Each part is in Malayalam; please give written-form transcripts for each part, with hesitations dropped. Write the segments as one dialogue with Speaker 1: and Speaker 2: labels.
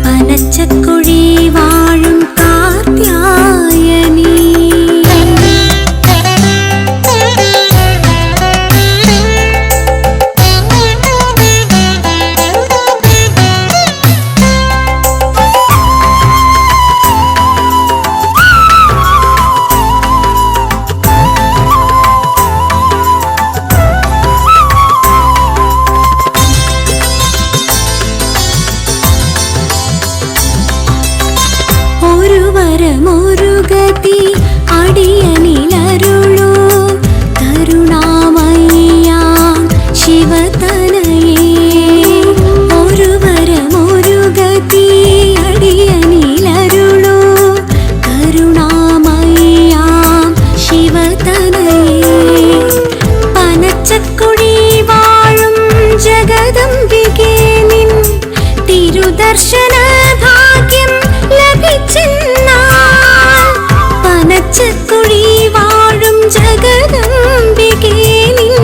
Speaker 1: പനച്ചക്കുഴി വാഴും കാർത്യായനി. ഒരു ഗതി അടിയനിലരുളൂ കരുണാമയ്യാം ശിവതനയേ. ഒരു ഗതി അടിയനിലരുളൂ കരുണാമയ്യാം ശിവതനയേ. പനച്ചക്കുഴി വാഴും ജഗദംബികേ നിൻ തിരുദർശന ഭാഗ്യം ലഭിച്ചെന്നാൽ. പനച്ചക്കുഴി വാഴും ജഗദംബികേ നിൻ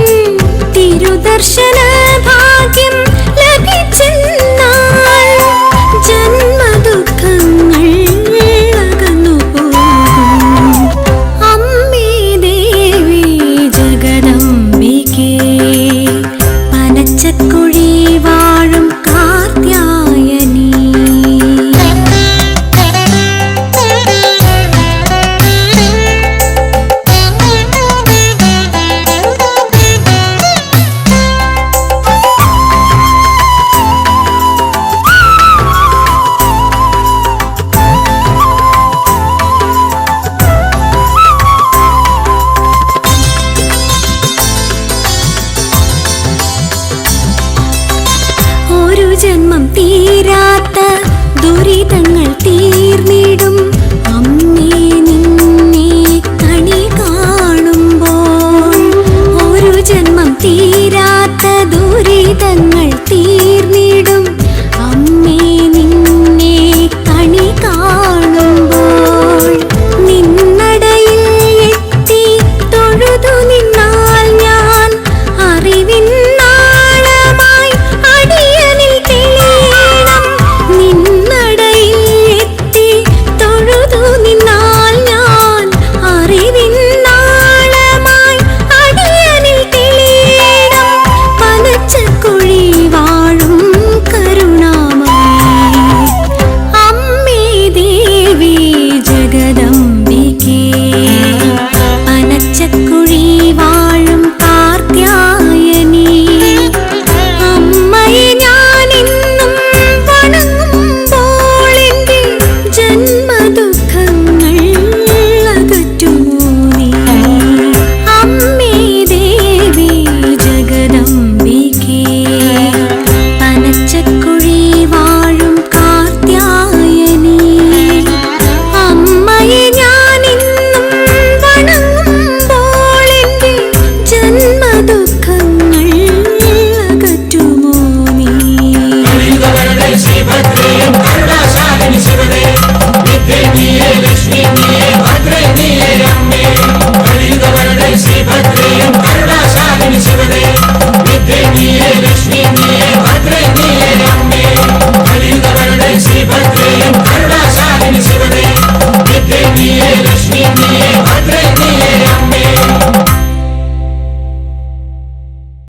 Speaker 1: തിരുദർശന ഭാഗ്യം ലഭിച്ചെന്നാൽ. ജന്മദുഃഖങ്ങൾ അകന്നുപോകും അമ്മേ ദേവി ജഗദംബികേ. പനച്ചക്കുഴി വാഴും കാർത്യായനി. ഒരു ജന്മം തീരാത്ത ദുരിതങ്ങൾ തീർന്നിടും അമ്മേ നിന്നെ കണി കാണുമ്പോൾ. ഒരു ജന്മം തീരാത്ത ദുരിതങ്ങൾ തീർന്നിടും അമ്മേ നിന്നെ കണി കാണുമ്പോൾ. നിന്നടയിൽ എത്തി തൊഴുതു നിന്നാൽ ഞാൻ അറിവിൻ നാളമായി അടിയനിൽ തെളിയണം. നിന്നടയിൽ എത്തി തൊഴുതു നിന്നാൽ ഞാൻ അറിവിൻ നാളമായി അടിയനിൽ തെളിയണം. പനച്ചക്കുഴി വാഴും കരുണാമയേ അമ്മേ ദേവി ജഗദംബികേ. പനച്ചക്കുഴി വാഴും കാർത്യായനി. അമ്മയെ ഞാനിന്നും വണങ്ങുമ്പോൾ എൻ്റെ ജന്മദുഃഖങ്ങൾ അകറ്റുമോ നീ. അമ്മേ ദേവി ജഗദംബികേ. പനച്ചക്കുഴി വാഴും കാർത്യായനി. അമ്മയെ ഞാനിന്നും വണങ്ങുമ്പോൾ എൻ്റെ ജന്മദുഃഖങ്ങൾ അകറ്റുമോ നീ.
Speaker 2: ശ്രീഭദ്രേ കരുണാശാലിനി ശിവദേ